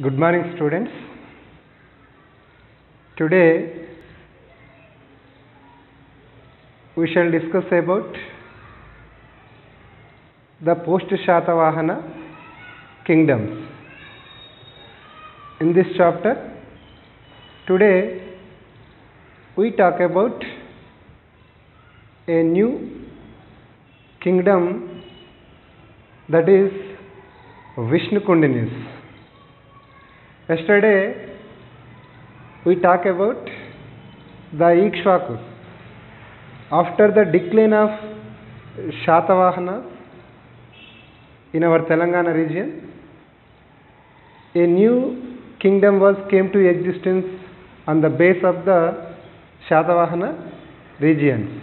Good morning, students. Today we shall discuss about the post-Shatavahana kingdoms. In this chapter, today we talk about a new kingdom, that is Vishnukundinis. Yesterday we talked about the Ikshvakus. After the decline of Shatavahanas in our Telangana region, a new kingdom came to existence on the base of the Shatavahana regions.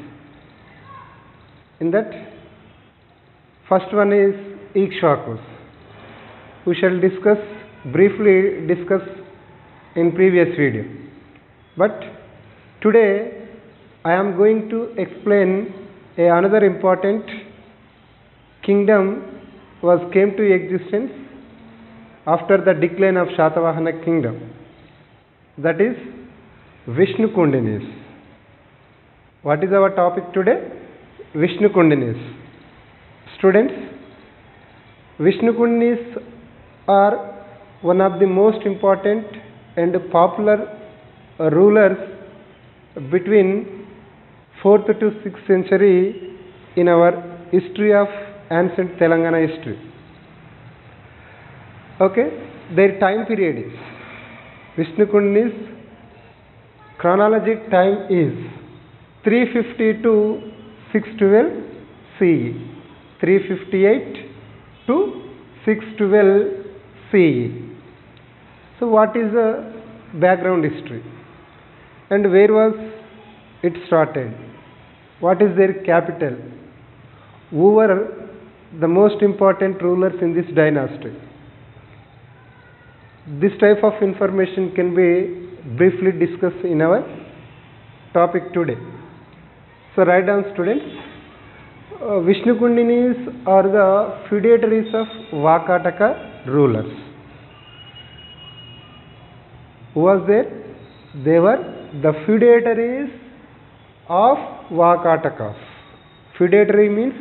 In that, first one is Ikshvakus. We shall briefly discuss in previous video. But today I am going to explain another important kingdom came to existence after the decline of Shatavahana kingdom. That is Vishnukundinis. What is our topic today? Vishnukundinis. Students, Vishnukundinis are one of the most important and popular rulers between 4th to 6th century in our history of ancient Telangana history. Okay, their time period is Vishnukundinis chronological time is 350 to 612 CE, 358 to 612 CE. So what is the background history and where was it started? What is their capital? Who were the most important rulers in this dynasty? This type of information can be briefly discussed in our topic today. So write down, students. Vishnukundinis are the feudatories of Vakataka rulers. Who was there? They were the feudatories of Vakatakas. Feudatory means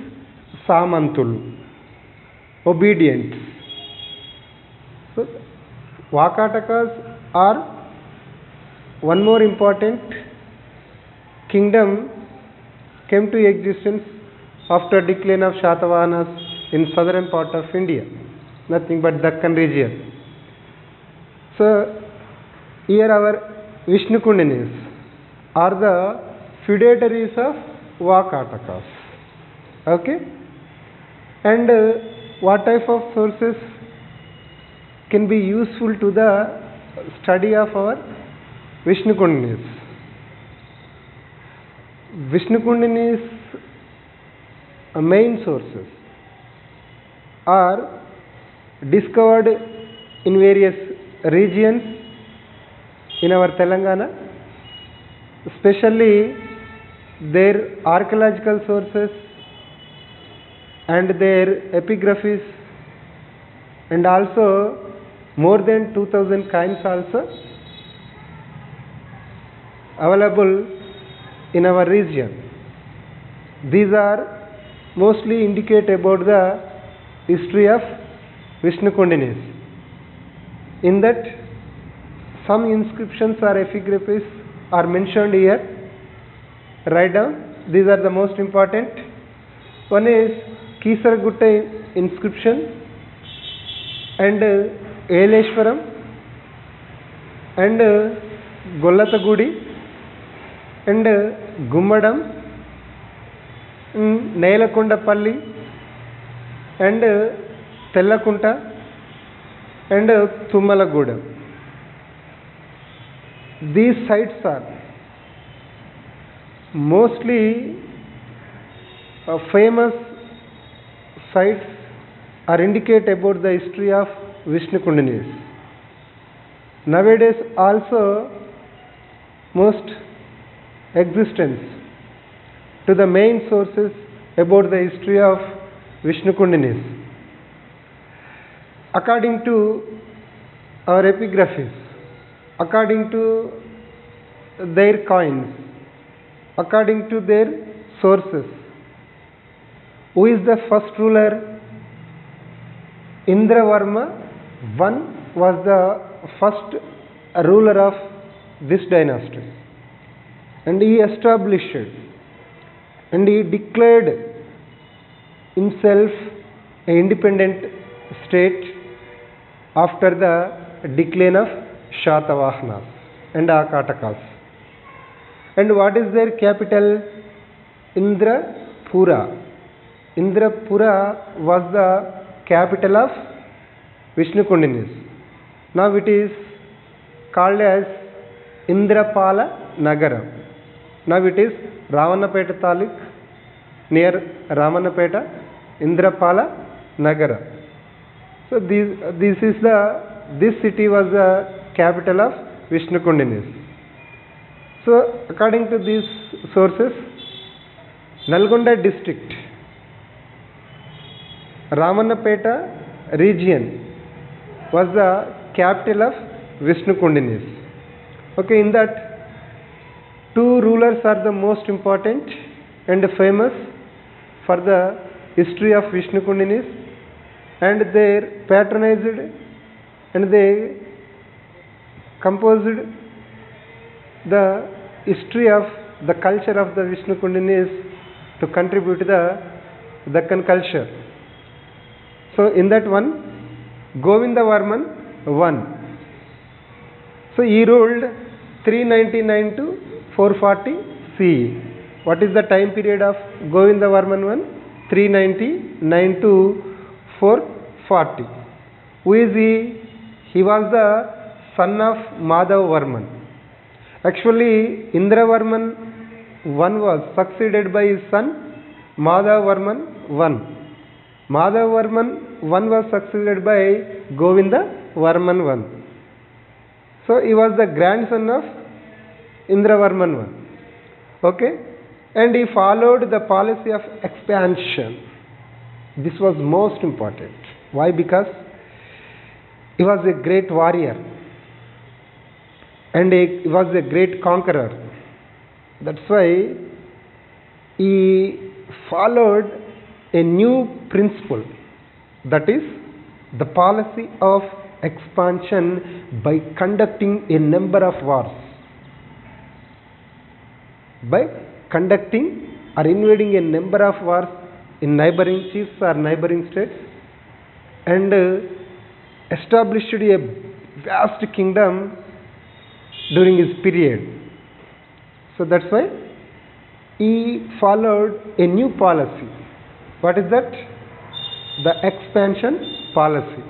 Samantul, obedient. So Vakatakas are one more important kingdom came to existence after decline of Shatavahanas in southern part of India, nothing but Deccan region. So here our Vishnukundinis are the feudatories of Vakatakas. Okay? And what type of sources can be useful to the study of our Vishnukundinis? Vishnukundinis main sources are discovered in various regions in our Telangana, especially their archaeological sources and their epigraphies, and also more than 2000 coins also available in our region. These are mostly indicate about the history of Vishnukundinis. In that, some inscriptions or epigraphies are mentioned here. Write down. These are the most important. One is Kisaragutta inscription and Eleshwaram and Gollatagudi and Gummadam, Nailakondapalli and Tellakunta and Tummalagudam. These sites are mostly famous sites or indicate about the history of Vishnukundinis. Nowadays also most existence to the main sources about the history of Vishnukundinis. According to our epigraphies, according to their coins, according to their sources. Who is the first ruler? Indravarma I was the first ruler of this dynasty, and he established and he declared himself an independent state after the decline of Shatavahanas and Akatakas. And what is their capital? Indrapura. Indrapura was the capital of Vishnukundinis. Now it is called as Indrapala Nagara. Now it is Ravanapeta Taluk, near Ramanapeta, Indrapala Nagara. So this city was the capital of Vishnukundinis. So according to these sources, Nalgonda district, Ramanapeta region was the capital of Vishnukundinis. Okay, in that two rulers are the most important and famous for the history of Vishnukundinis, and they patronized and they composed the history of the culture of the Vishnukundinis to contribute to the Deccan culture. So in that one, Govindavarman I. So he ruled 399 to 440 CE. What is the time period of Govindavarman I? 399 to 440. Who is he? He was the son of Madhavavarman. Actually, Indravarman I was succeeded by his son Madhavavarman I. Madhavavarman I was succeeded by Govindavarman I. So he was the grandson of Indravarman I. Okay, and he followed the policy of expansion. This was most important. Why? Because he was a great warrior and he was a great conqueror. That's why he followed a new principle, that is the policy of expansion by conducting a number of wars. By conducting or invading a number of wars in neighboring chiefs or neighboring states, and established a vast kingdom during his period. So that's why he followed a new policy. What is that? The expansion policy.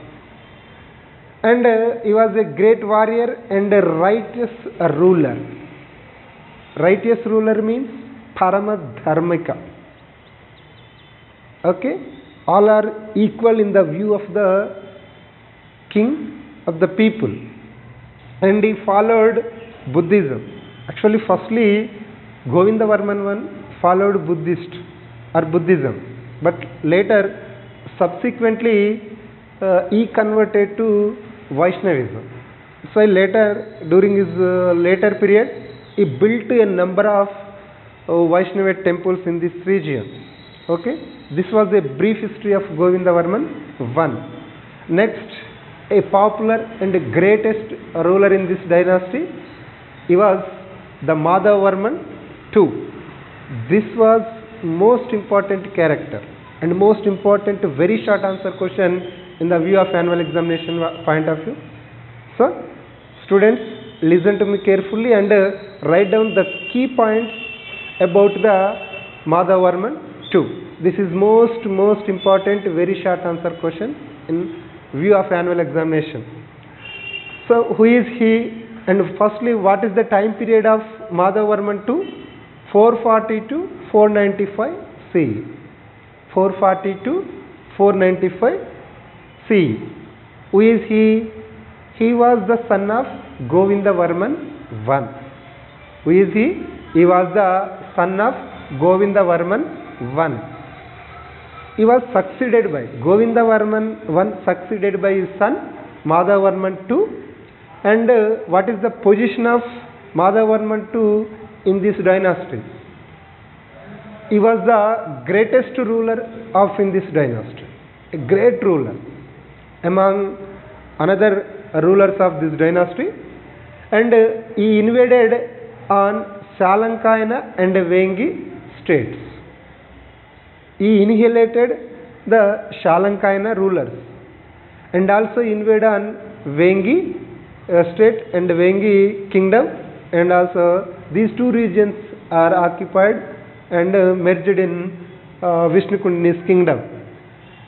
And he was a great warrior and a righteous ruler. Righteous ruler means Paramadharmika. Okay? All are equal in the view of the king of the people. And he followed Buddhism. Actually, firstly, Govindavarman I followed Buddhism. But later, subsequently, he converted to Vaishnavism. So later, during his later period, he built a number of Vaishnava temples in this region. Okay, this was a brief history of Govindavarman I. Next, a popular and greatest ruler in this dynasty, he was the Madhavavarman II. This was most important character and most important very short answer question in the view of annual examination point of view. So, students, listen to me carefully and write down the key points about the Madhavavarman II. This is most important very short answer question in view of annual examination. So, who is he? And firstly, what is the time period of Madhavavarman II? 440 to 495 CE. 440 to 495 CE. Who is he? He was the son of Govindavarman I. Who is he? He was the son of Govindavarman I. He was succeeded by Govindavarman I, succeeded by his son Madhavavarman II, And what is the position of Madhavavarman II in this dynasty? He was the greatest ruler of in this dynasty, a great ruler among another rulers of this dynasty, and he invaded on Salankayana and Vengi states. He annihilated the Salankayana rulers and also invaded on Vengi state and Vengi kingdom, and also these two regions are occupied and merged in Vishnukundini's kingdom.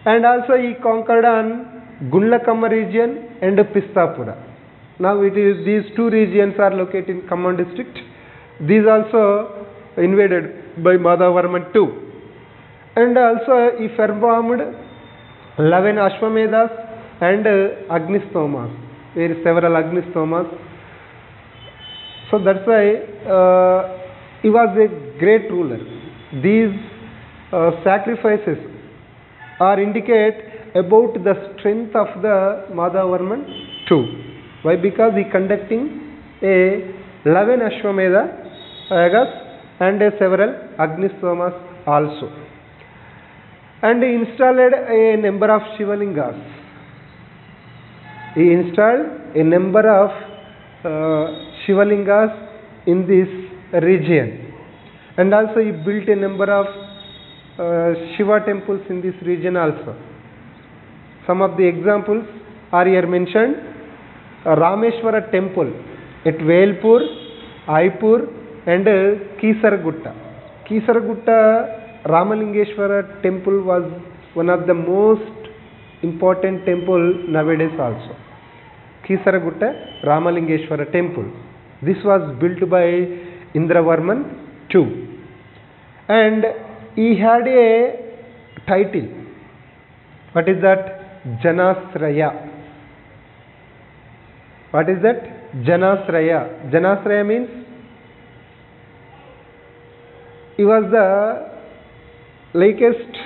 And also he conquered on Gundlakama region and Pistapura. Now these two regions are located in Khammam district. These also invaded by Madhavavarman II. And also he performed 11 Ashwamedas and Agnistomas. There are several Agnistomas. So that's why he was a great ruler. These sacrifices are indicate about the strength of the Madhavavarman II. Why? Because he conducting a 11 Ashwamedha yagas and several Agnistomas also. And he installed a number of Shivalingas. He installed a number of Shivalingas in this region, and also he built a number of Shiva temples in this region also. Some of the examples are here mentioned. Rameshwara temple at Velpur, Aipur and Kisaragutta. Kisaragutta Ramalingeshwara temple was one of the most important temple nowadays also. Kisaragutta Ramalingeshwara temple. This was built by Indravarman II. And he had a title. What is that? Janasraya. What is that? Janasraya. Janasraya means he was the likest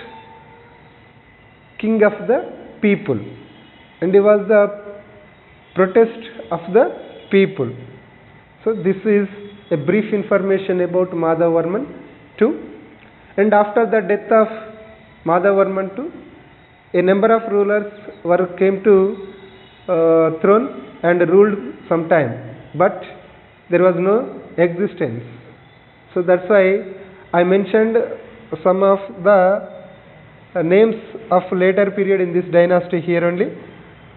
king of the people, and he was the protest of the people. So this is a brief information about Madhavavarman II. And after the death of Madhavavarman II, a number of rulers came to throne and ruled some time, but there was no existence. So that's why I mentioned some of the names of later period in this dynasty here only.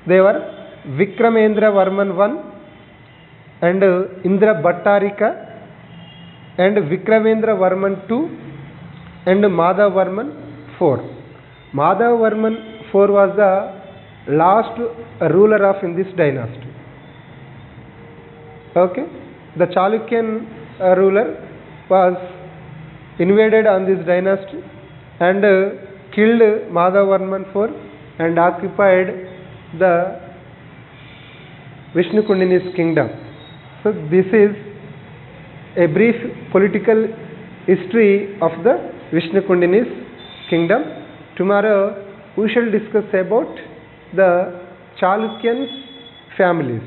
They were Vikramendra Varman I and Indra Bhattarika and Vikramendra Varman II and Madhavavarman IV. Madhavavarman IV was the last ruler of in this dynasty. Okay, the Chalukyan ruler was invaded on this dynasty and killed Madhavavarman IV and occupied the Vishnukundini's kingdom. So this is a brief political history of the Vishnukundini's kingdom. Tomorrow we shall discuss about the Chalukyan families.